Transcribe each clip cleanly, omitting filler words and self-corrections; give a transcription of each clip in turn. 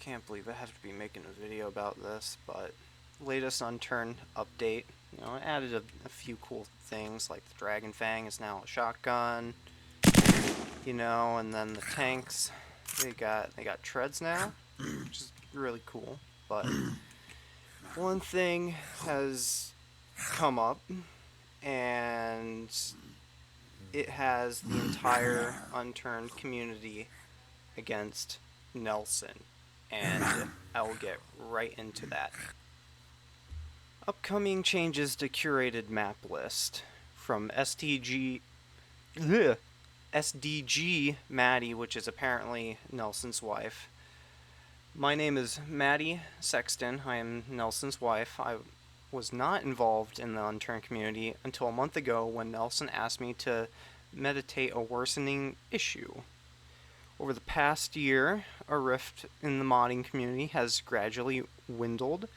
can't believe I have to be making a video about this, but latest Unturned update, it added a few cool things, like the Dragon Fang is now a shotgun, and then the tanks, they got treads now, which is really cool. But one thing has come up, and it has the entire Unturned community against Nelson, and I will get right into that. Upcoming changes to curated map list from SDG Maddie, which is apparently Nelson's wife. My name is Maddie Sexton. I am Nelson's wife. I was not involved in the Unturned community until a month ago when Nelson asked me to mediate a worsening issue. Over the past year, a rift in the modding community has gradually widened.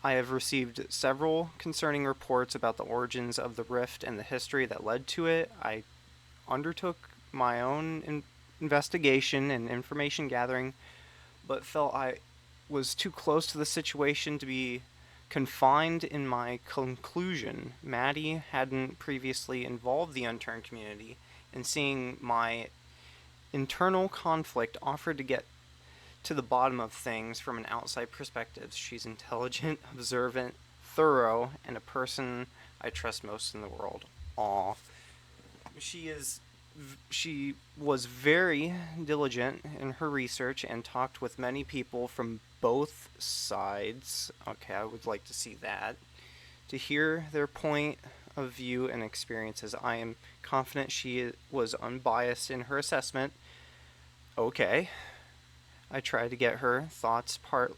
I have received several concerning reports about the origins of the rift and the history that led to it. I undertook my own investigation and information gathering, but felt I was too close to the situation to be confined in my conclusion. Maddie hadn't previously involved the Unturned community, and seeing my internal conflict offered to get to the bottom of things from an outside perspective. She's intelligent, observant, thorough, and a person I trust most in the world. Aw. She was very diligent in her research and talked with many people from both sides. Okay, I would like to see that. To hear their point of view and experiences. I am confident she was unbiased in her assessment. Okay. I tried to get her thoughts part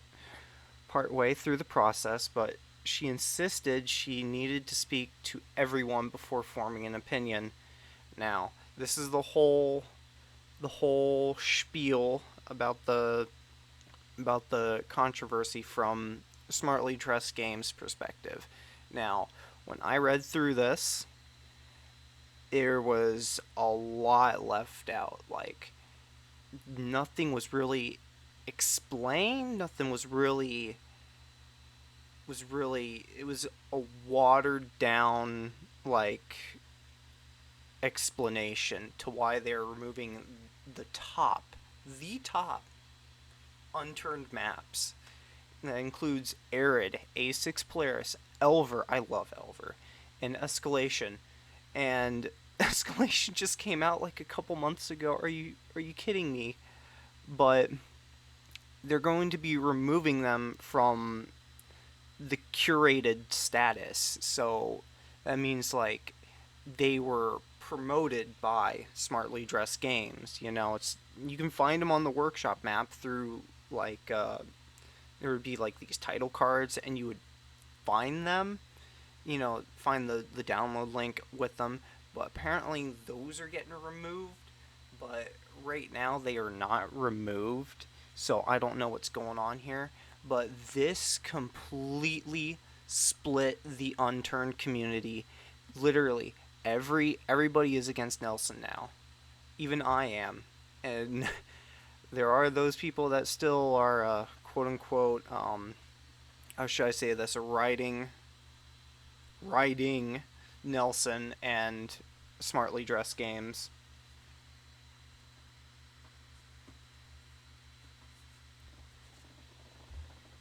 way through the process, but she insisted she needed to speak to everyone before forming an opinion. Now, this is the whole spiel about the controversy from Smartly Dressed Games perspective. Now, when I read through this, there was a lot left out. Like, nothing was really explained. Nothing was really. It was a watered down, like, explanation to why they're removing the top unturned maps. That includes Arid, A6 Polaris, Elver. I love Elver, and Escalation. And Escalation just came out like a couple months ago. Are you kidding me? But they're going to be removing them from the curated status. So that means like they were promoted by Smartly Dressed Games. You can find them on the workshop map through like there would be like these title cards, and you would find them. Find the download link with them. But apparently those are getting removed. But right now they are not removed. So I don't know what's going on here. But this completely split the Unturned community. Literally, everybody is against Nelson now. Even I am. And there are those people that still are, quote unquote, how should I say this, riding Nelson and Smartly Dressed Games.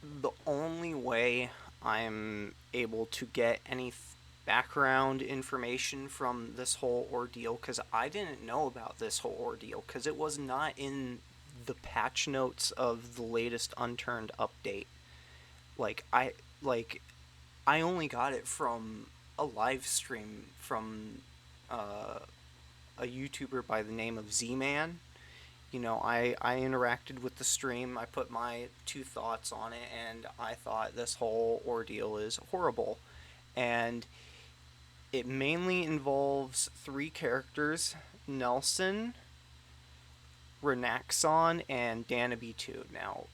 The only way I'm able to get any background information from this whole ordeal, because I didn't know about this whole ordeal, because it was not in the patch notes of the latest Unturned update. I only got it from a live stream from a YouTuber by the name of Z-Man. I interacted with the stream. I put my 2 thoughts on it, and I thought this whole ordeal is horrible. And it mainly involves 3 characters: Nelson, Renaxon, and Danaby2. Now,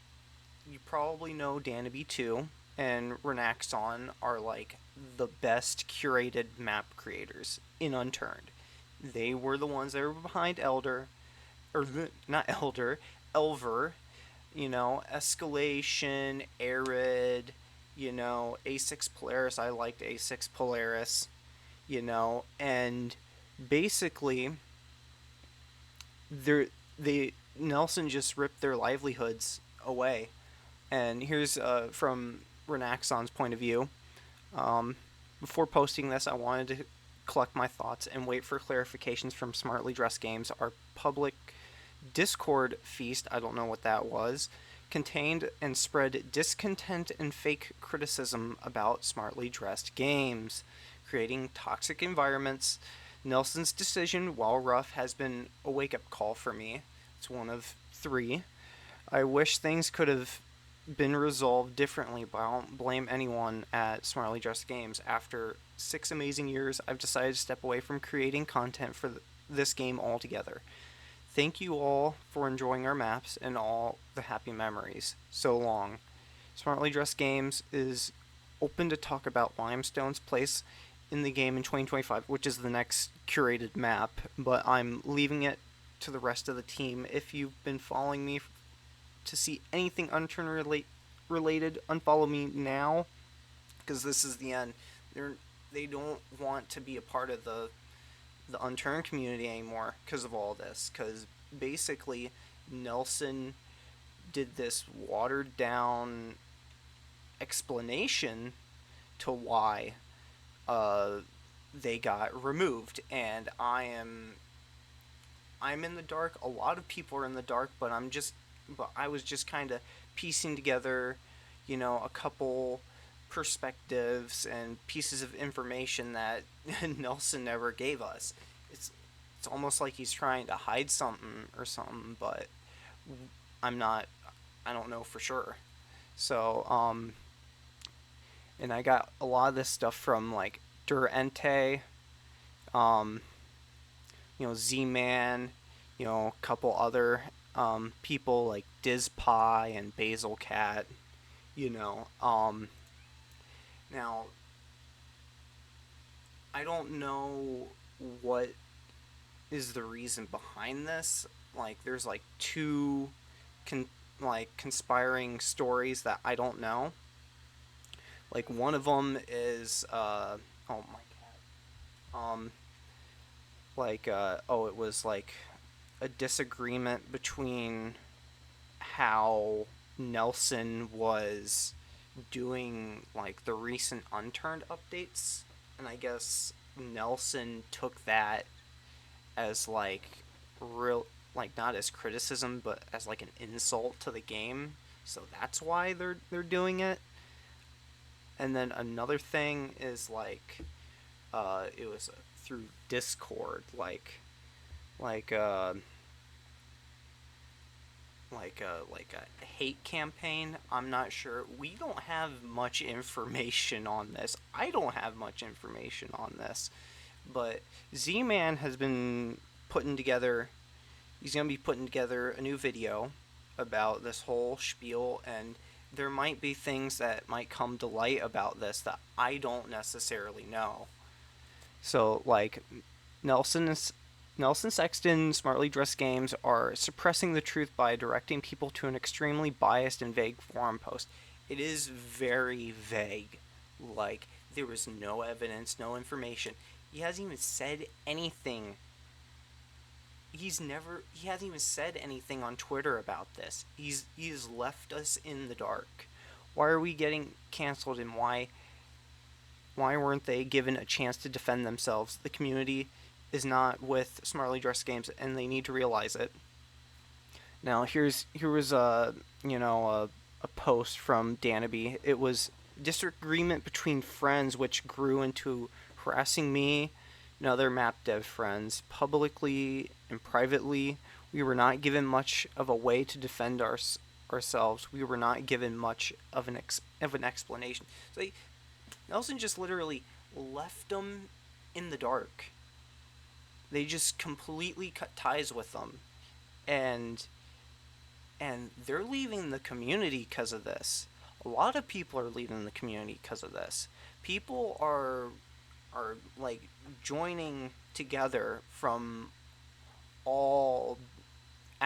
you probably know Danaby2 and Renaxon are like the best curated map creators in Unturned. They were the ones that were behind Elder, or not Elder, Elver, Escalation, Arid, A6 Polaris. I liked A6 Polaris, and basically, they Nelson just ripped their livelihoods away. And here's from Renaxon's point of view. Um, Before posting this, I wanted to collect my thoughts and wait for clarifications from Smartly Dressed Games. Our public Discord feast, I don't know what that was, contained and spread discontent and fake criticism about Smartly Dressed Games, creating toxic environments. Nelson's decision, while rough, has been a wake up call for me. It's one of three. I wish things could have been resolved differently, but I don't blame anyone at Smartly Dressed Games. After 6 amazing years, I've decided to step away from creating content for this game altogether. Thank you all for enjoying our maps and all the happy memories. So long. Smartly Dressed Games is open to talk about Limestone's place in the game in 2025, which is the next curated map, but I'm leaving it to the rest of the team. If you've been following me to see anything Unturned related, unfollow me now, because this is the end. They don't want to be a part of the Unturned community anymore because of all this. Because basically, Nelson did this watered down explanation to why they got removed, and I'm in the dark. A lot of people are in the dark, but I was just kind of piecing together, a couple perspectives and pieces of information that Nelson never gave us. It's it's almost like he's trying to hide something or something, but I'm not. I don't know for sure. So and I got a lot of this stuff from like Durente, um, Z-Man, a couple other people like Dizpie and Basil Cat, you know. Now, I don't know what is the reason behind this. Like, there's like two con- conspiring stories that I don't know. Like, one of them is oh my god. It was like a disagreement between how Nelson was doing like the recent Unturned updates, and I guess Nelson took that as like real, like not as criticism but as like an insult to the game. So that's why they're doing it. And then another thing is like it was through Discord, like uh like a hate campaign. I'm not sure. We don't have much information on this. I don't have much information on this. But Z-Man has been putting together. He's gonna be putting together a new video about this whole spiel, and there might be things that might come to light about this that I don't necessarily know. So like Nelson is Nelson Sexton Smartly Dressed Games are suppressing the truth by directing people to an extremely biased and vague forum post. It is very vague. Like, there was no evidence, no information. He hasn't even said anything. He hasn't even said anything on Twitter about this. He's left us in the dark. Why are we getting canceled, and why weren't they given a chance to defend themselves? The community is not with Smartly Dressed Games, and they need to realize it. Now, here was a post from Danaby. It was disagreement between friends, which grew into harassing me and other map dev friends publicly and privately. We were not given much of a way to defend ourselves. We were not given much of an explanation. So Nelson just literally left them in the dark. They just completely cut ties with them, and they're leaving the community because of this. A lot of people are leaving the community because of this. People are like joining together from all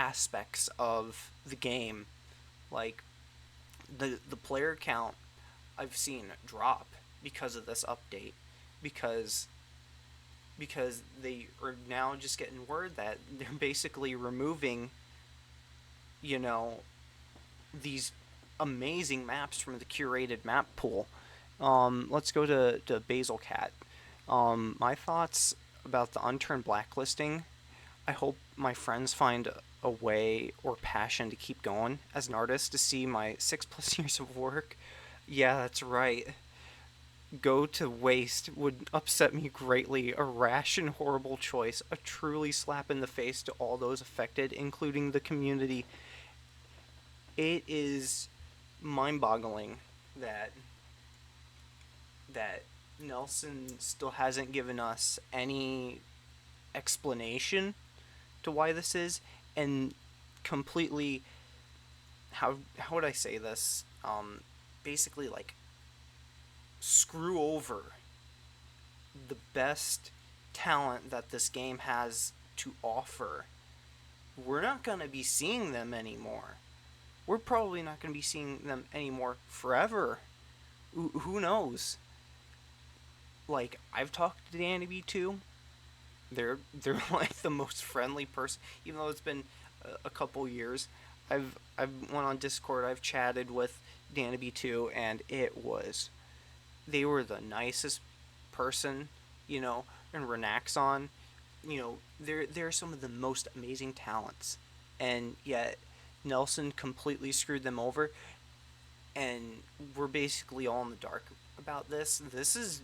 aspects of the game, like the player count I've seen drop because of this update, because they are now just getting word that they're basically removing, you know, these amazing maps from the curated map pool. Let's go to Basil Cat. My thoughts about the Unturned blacklisting. I hope my friends find a way or passion to keep going as an artist to see my 6+ years of work. Yeah, that's right. Go to waste would upset me greatly. A rash and horrible choice, a truly slap in the face to all those affected, including the community. It is mind-boggling that that Nelson still hasn't given us any explanation to why this is, and completely, how would I say this? Basically, like, screw over the best talent that this game has to offer. We're not going to be seeing them anymore. We're probably not going to be seeing them anymore forever. Who knows? Like, I've talked to Danny B2. They're like the most friendly person, even though it's been a couple years. I've went on Discord. I've chatted with Danny B2, and they were the nicest person, and Renaxon. They're some of the most amazing talents, and yet Nelson completely screwed them over, and we're basically all in the dark about this. This is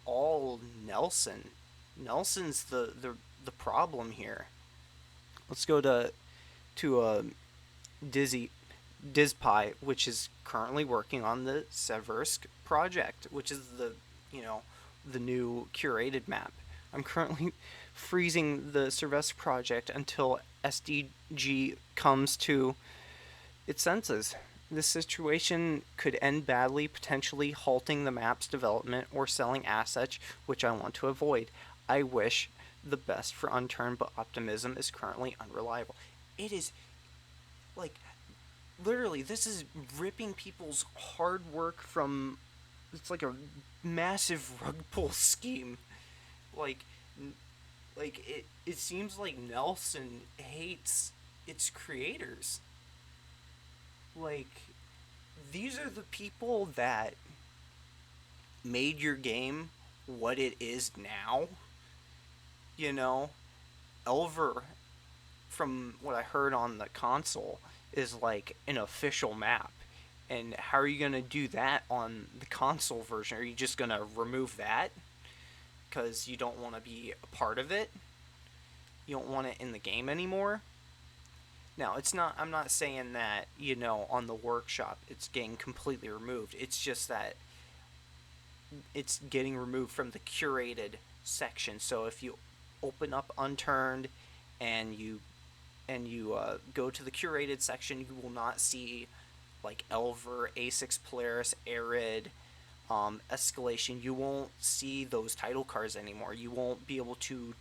all Nelson. Nelson's the problem here. Let's go to Dizzy Dizpie, which is currently working on the Seversk project, which is the new curated map. I'm currently freezing the Seversk project until SDG comes to its senses. This situation could end badly, potentially halting the map's development or selling assets, which I want to avoid. I wish the best for Unturned, but optimism is currently unreliable. It is, like, literally, this is ripping people's hard work from. It's like a massive rug pull scheme. Like, it seems like Nelson hates its creators. Like, these are the people that made your game what it is now. You know, Elver, from what I heard on the console, is like an official map. And how are you going to do that on the console version? Are you just going to remove that because you don't want to be a part of it? You don't want it in the game anymore? Now, I'm not saying that, on the workshop it's getting completely removed. It's just that it's getting removed from the curated section. So if you open up Unturned and you go to the curated section, you will not see like Elver, A6 Polaris, Arid, Escalation. You won't see those title cards anymore. You won't be able to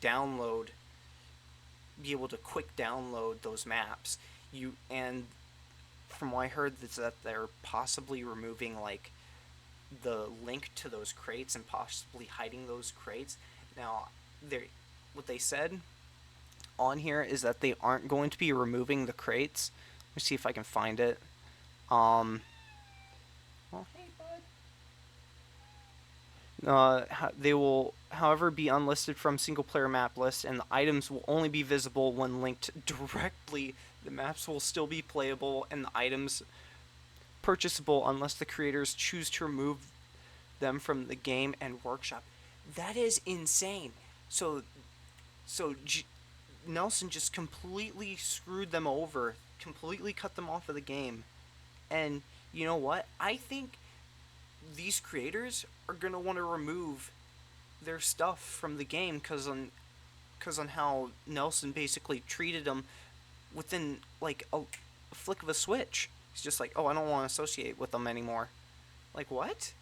quick download those maps. And from what I heard is that they're possibly removing like the link to those crates and possibly hiding those crates. Now, what they said on here is that they aren't going to be removing the crates. Let me see if I can find it. Well, hey, bud. They will, however, be unlisted from single-player map lists, and the items will only be visible when linked directly. The maps will still be playable, and the items purchasable unless the creators choose to remove them from the game and workshop. That is insane. So Nelson just completely screwed them over, completely cut them off of the game. And you know what? I think these creators are going to want to remove their stuff from the game because on how Nelson basically treated them within like a flick of a switch. He's just like, oh, I don't want to associate with them anymore. Like, what?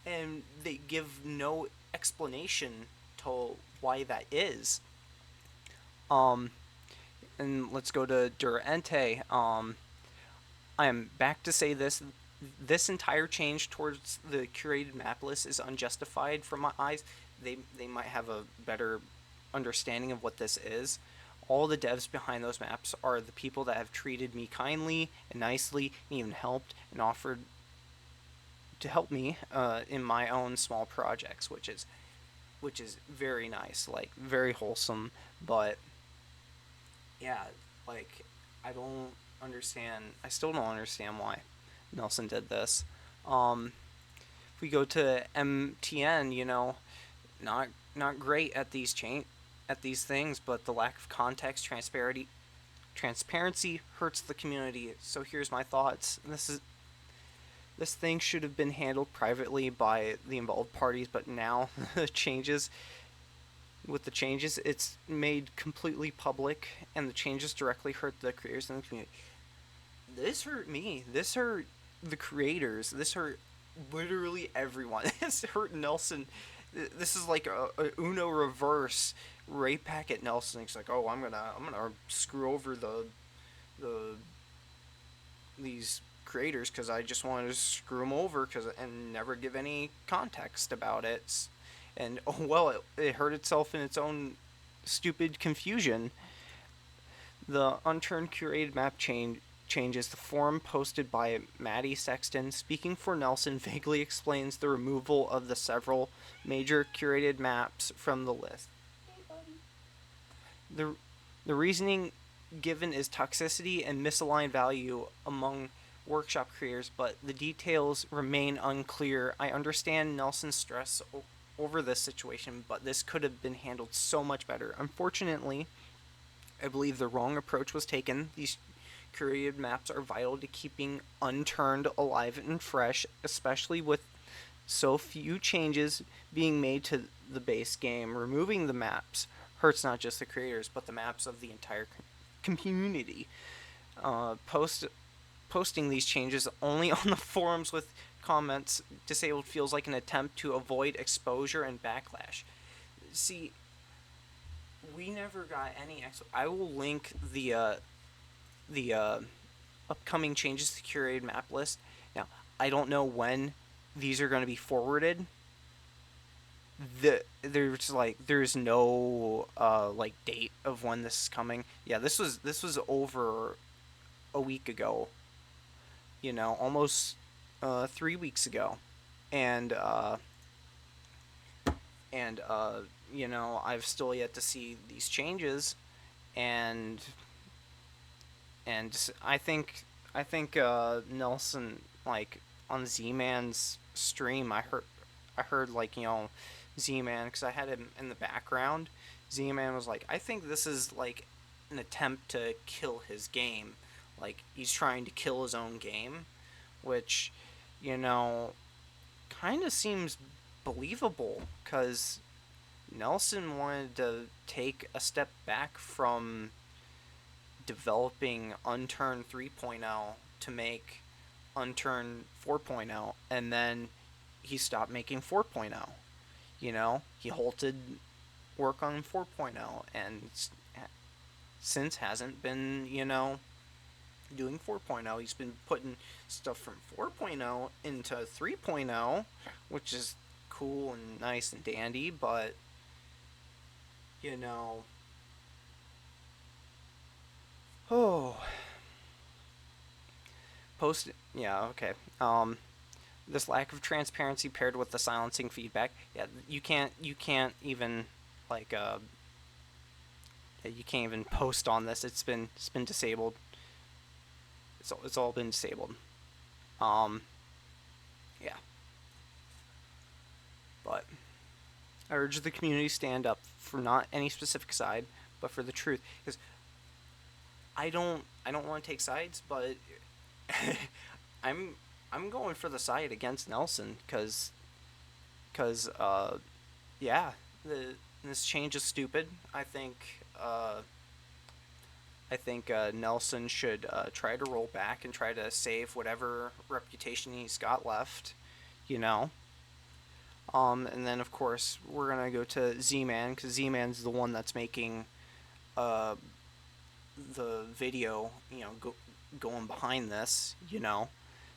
And they give no explanation to why that is. and let's go to Durante. I am back to say this. This entire change towards the curated map list is unjustified from my eyes. They might have a better understanding of what this is. All the devs behind those maps are the people that have treated me kindly and nicely, and even helped and offered to help me in my own small projects, which is very nice, like very wholesome. But yeah, like I don't understand. I still don't understand why Nelson did this. Um, if we go to MTN, not great at these things, but the lack of context, transparency hurts the community. So here's my thoughts. This thing should have been handled privately by the involved parties, but now the changes with the changes, it's made completely public, and the changes directly hurt the creators and the community. This hurt me. This hurt the creators. This hurt literally everyone. This hurt Nelson. This is like a Uno reverse Ray Packet Nelson. He's like, oh, I'm gonna screw over the these creators because I just wanted to screw them over and never give any context about it. And oh well, it hurt itself in its own stupid confusion. The unturned curated map changes. The forum posted by Maddie Sexton, speaking for Nelson, vaguely explains the removal of the several major curated maps from the list. The, the reasoning given is toxicity and misaligned value among workshop creators, but the details remain unclear. I understand Nelson's stress over this situation, but this could have been handled so much better. Unfortunately, I believe the wrong approach was taken. These curated maps are vital to keeping Unturned alive and fresh, especially with so few changes being made to the base game. Removing the maps hurts not just the creators, but the maps of the entire community. Posting these changes only on the forums with comments disabled feels like an attempt to avoid exposure and backlash. See, we never got any. I will link the upcoming changes to the curated map list. Now, I don't know when these are going to be forwarded. There's no like date of when this is coming. Yeah, this was over a week ago. Almost 3 weeks ago, and I've still yet to see these changes, and I think Nelson, like, on Z-Man's stream, I heard like Z-Man, because I had him in the background. Z-Man was like, I think this is like an attempt to kill his game, like he's trying to kill his own game, which you know kind of seems believable because Nelson wanted to take a step back from developing Unturned 3.0 to make Unturned 4.0, and then he stopped making 4.0. He halted work on 4.0 and since hasn't been, doing 4.0. He's been putting stuff from 4.0 into 3.0, which is cool and nice and dandy, but, you know, oh, yeah, okay. This lack of transparency paired with the silencing feedback, yeah, you can't even, like, yeah, you can't even post on this. It's been disabled. It's all been disabled. Um, yeah, but I urge the community to stand up for not any specific side, but for the truth. Because I don't want to take sides, but I'm I'm going for the side against Nelson because yeah, this change is stupid. Uh, I think Nelson should try to roll back and try to save whatever reputation he's got left, you know. And then of course we're gonna go to Z-Man because Z-Man's the one that's making uh the video, going behind this,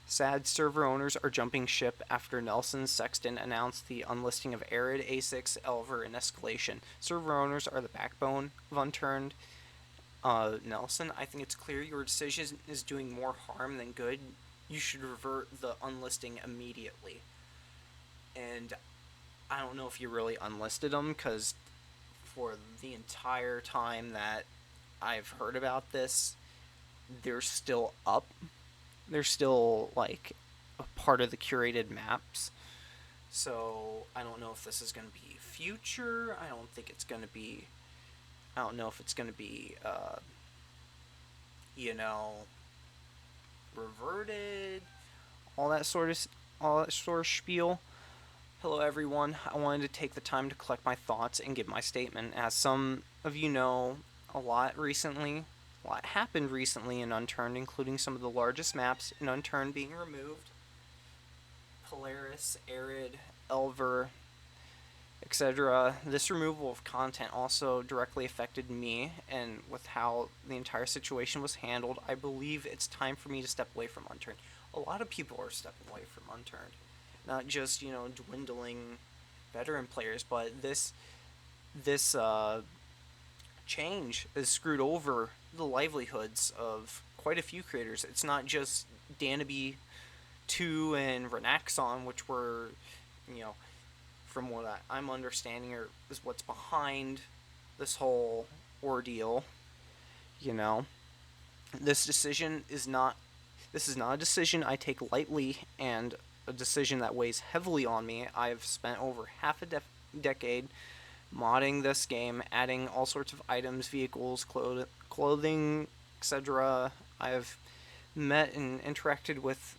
Sad server owners are jumping ship after Nelson Sexton announced the unlisting of Arid, A6, Elver, and Escalation. Server owners are the backbone of Unturned. Nelson, I think it's clear your decision is doing more harm than good. You should revert the unlisting immediately. And I don't know if you really unlisted them, because for the entire time that I've heard about this, they're still up. They're still, like, a part of the curated maps. So I don't know if this is going to be future. I don't think it's going to be. I don't know if it's going to be, you know, reverted. All that sort of, spiel. Hello, everyone. I wanted to take the time to collect my thoughts and give my statement. As some of you know, a lot happened recently in Unturned, including some of the largest maps in Unturned being removed. Polaris, Arid, Elver, etc. This removal of content also directly affected me, and with how the entire situation was handled, I believe it's time for me to step away from Unturned. A lot of people are stepping away from Unturned. Not just, dwindling veteran players, but this change has screwed over the livelihoods of quite a few creators. It's not just Danaby 2 and Renaxon, which were, from what I'm understanding, is what's behind this whole ordeal. This decision is not. This is not a decision I take lightly, and a decision that weighs heavily on me. I've spent over half a decade modding this game, adding all sorts of items, vehicles, clothing, etc. I've met and interacted with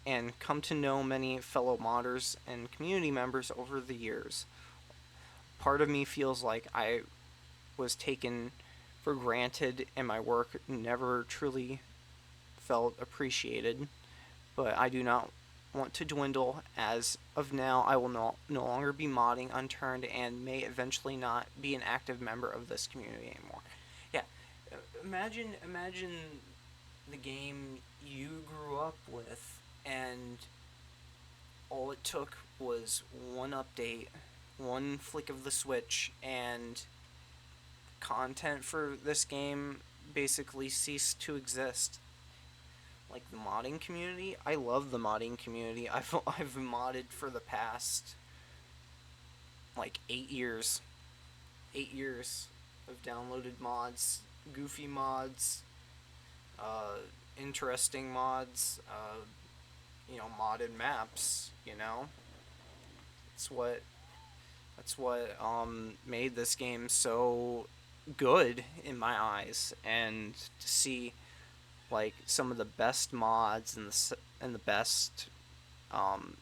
and come to know many fellow modders and community members over the years. Part of me feels like I was taken for granted and my work never truly felt appreciated, but I do not want to dwindle. As of now, I will no longer be modding Unturned and may eventually not be an active member of this community anymore. Yeah, imagine the game you grew up with, and all it took was one update, one flick of the switch, and content for this game basically ceased to exist. Like the modding community, I love the modding community. I've modded for the past like 8 years. 8 years of downloaded mods, goofy mods, interesting mods, modded maps. That's what made this game so good in my eyes, and to see like some of the best mods and the best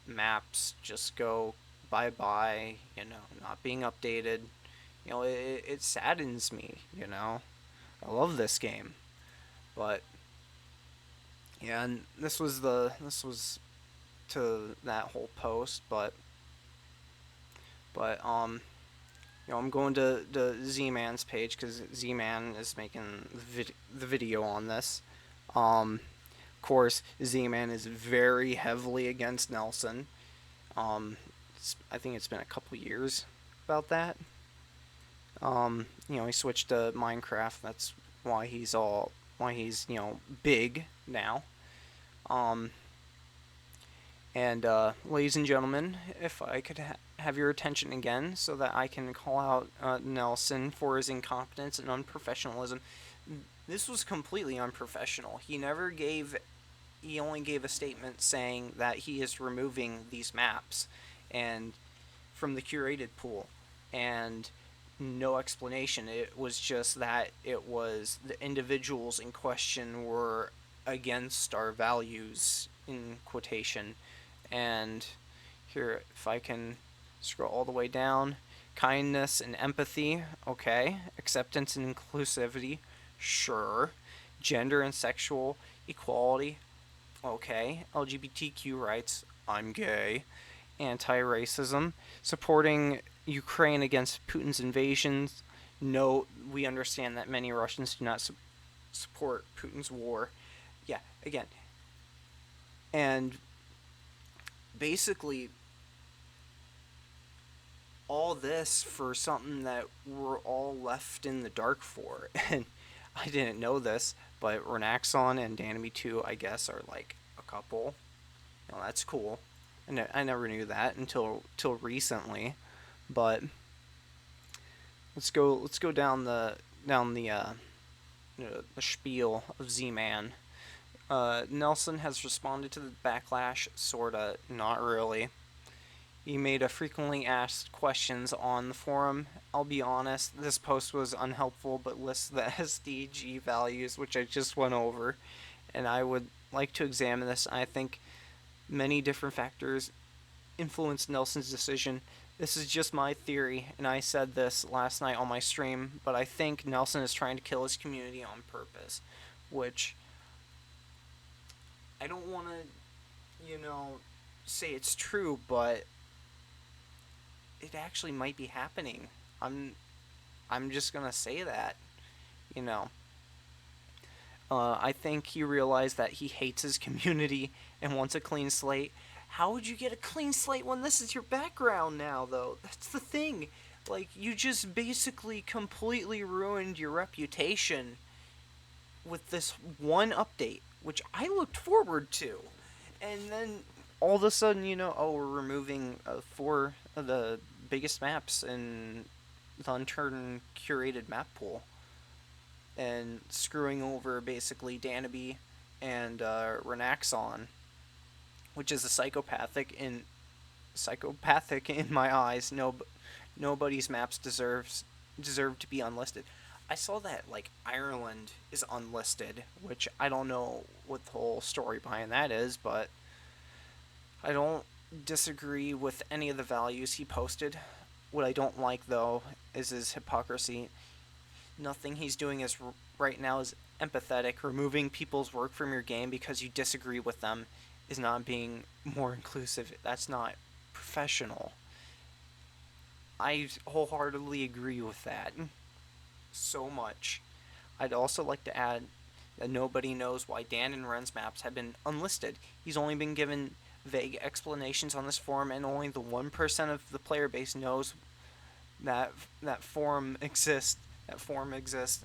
maps just go bye bye, not being updated. It saddens me. I love this game, but yeah, and this was to that whole post, but I'm going to Z-Man's page because Z-Man is making the video on this. Of course, Z-Man is very heavily against Nelson. I think it's been a couple years about that. He switched to Minecraft. That's why he's big now. And ladies and gentlemen, if I could have your attention again so that I can call out Nelson for his incompetence and unprofessionalism. This was completely unprofessional. He only gave a statement saying that he is removing these maps and from the curated pool, and no explanation. It was just that it was the individuals in question were against our values, in quotation. And here, if I can scroll all the way down, kindness and empathy, okay. Acceptance and inclusivity, sure. Gender and sexual equality, okay. LGBTQ rights, I'm gay. Anti-racism, supporting Ukraine against Putin's invasions. No, we understand that many Russians do not support Putin's war. Yeah, again, and basically all this for something that we're all left in the dark for. And I didn't know this, but Renaxon and Danamy 2, I guess, are like a couple. You know, that's cool. And I never knew that until recently. But let's go down the spiel of Z-Man. Nelson has responded to the backlash, sorta, not really. He made a frequently asked questions on the forum. I'll be honest, this post was unhelpful but lists the SDG values, which I just went over, and I would like to examine this. I think many different factors influenced Nelson's decision. This is just my theory, and I said this last night on my stream, but I think Nelson is trying to kill his community on purpose, which I don't want to, say it's true, but it actually might be happening. I'm just gonna say that, you know. I think he realized that he hates his community and wants a clean slate. How would you get a clean slate when this is your background now, though? That's the thing. Like, you just basically completely ruined your reputation with this one update, which I looked forward to. And then all of a sudden, oh, we're removing four of the biggest maps in the Unturned curated map pool and screwing over basically Danby and Renaxon, which is a psychopathic in my eyes. Nobody's maps deserve to be unlisted. I saw that like Ireland is unlisted, which I don't know what the whole story behind that is, but I don't disagree with any of the values he posted. What I don't like though is his hypocrisy. Nothing he's doing right now is empathetic. Removing people's work from your game because you disagree with them is not being more inclusive. That's not professional. I wholeheartedly agree with that so much. I'd also like to add that nobody knows why Dan and Ren's maps have been unlisted. He's only been given vague explanations on this forum, and only the 1% of the player base knows that forum exists.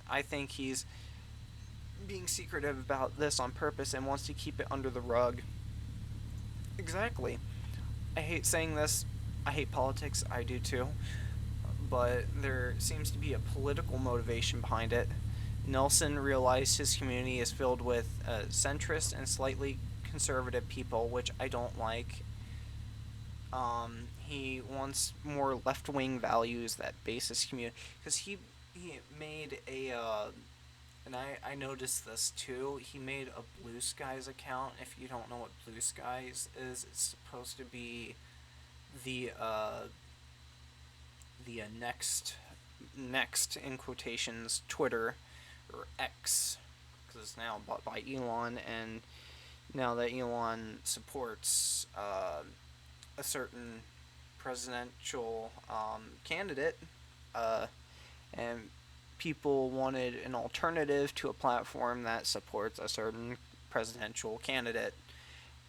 I think he's being secretive about this on purpose and wants to keep it under the rug. Exactly. I hate saying this. I hate politics. I do too. But there seems to be a political motivation behind it. Nelson realized his community is filled with centrist and slightly conservative people, which I don't like. He wants more left-wing values that base his community, because he made a and I noticed this too. He made a Blue Skies account. If you don't know what Blue Skies is, it's supposed to be the next in quotations Twitter or X, because it's now bought by Elon, and now that Elon supports a certain presidential candidate, and people wanted an alternative to a platform that supports a certain presidential candidate,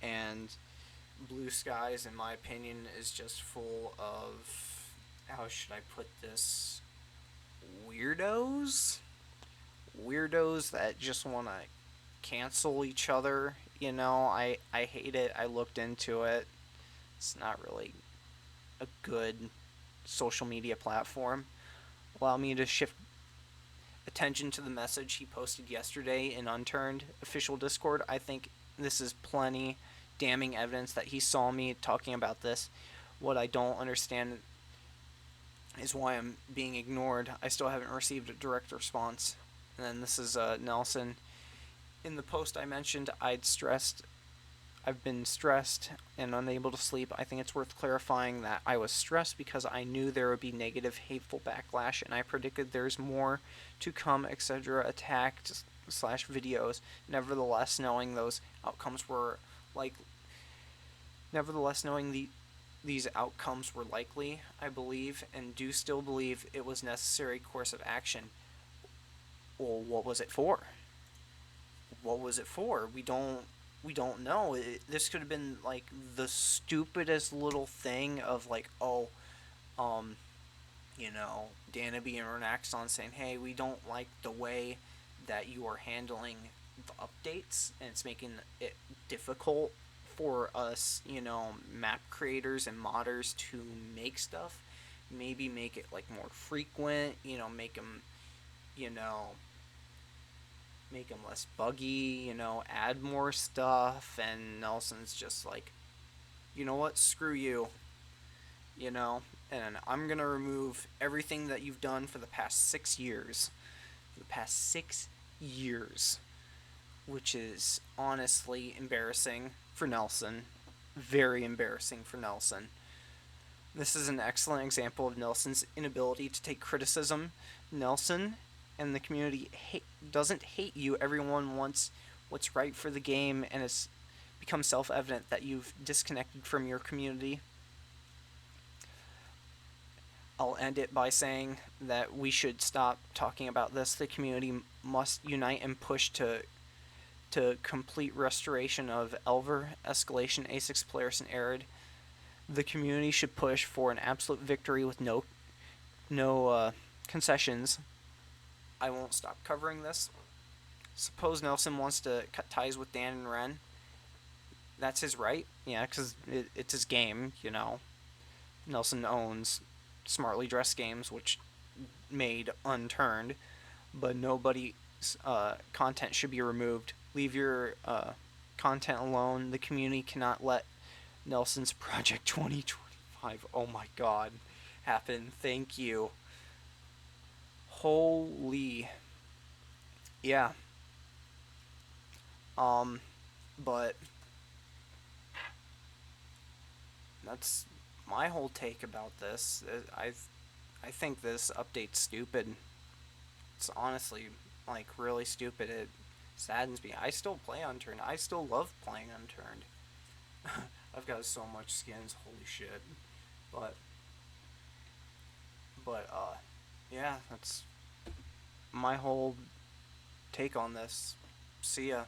and Blue Skies, in my opinion, is just full of, how should I put this, weirdos that just want to cancel each other. I hate it. I looked into it. It's not really a good social media platform. Allow me to shift attention to the message he posted yesterday in Unturned official Discord. I think this is plenty damning evidence that he saw me talking about this. What I don't understand is why I'm being ignored. I still haven't received a direct response. And then this is Nelson. In the post I mentioned, I've been stressed and unable to sleep. I think it's worth clarifying that I was stressed because I knew there would be negative, hateful backlash, and I predicted there's more to come, etc. Attacked / videos. Nevertheless, knowing these outcomes were likely, I believe, and do still believe it was necessary course of action. Well, what was it for? what was it for? We don't know. This could have been like the stupidest little thing of like, oh, um, Danaby and Renaxon saying, hey, we don't like the way that you are handling the updates, and it's making it difficult for us, map creators and modders to make stuff. Maybe make it like more frequent, make them, you know, make them less buggy, add more stuff. And Nelson's just like, you know what, screw you, and I'm gonna remove everything that you've done for the past 6 years. For the past 6 years. Which is honestly embarrassing for Nelson. Very embarrassing for Nelson. This is an excellent example of Nelson's inability to take criticism. Nelson and the community doesn't hate you. Everyone wants what's right for the game, and it's become self-evident that you've disconnected from your community. I'll end it by saying that we should stop talking about this. The community must unite and push to complete restoration of Elver, Escalation, A6 Polaris, and Arid. The community should push for an absolute victory with no concessions. I won't stop covering this. Suppose Nelson wants to cut ties with Dan and Ren. That's his right. Yeah, because it's his game, Nelson owns Smartly Dressed Games, which made Unturned, but nobody's content should be removed. Leave your content alone. The community cannot let Nelson's Project 2025, oh my god, happen. Thank you. Holy. Yeah. But that's my whole take about this. I think this update's stupid. It's honestly like really stupid. It saddens me. I still play Unturned. I still love playing Unturned. I've got so much skins. Holy shit. But yeah, that's my whole take on this. See ya.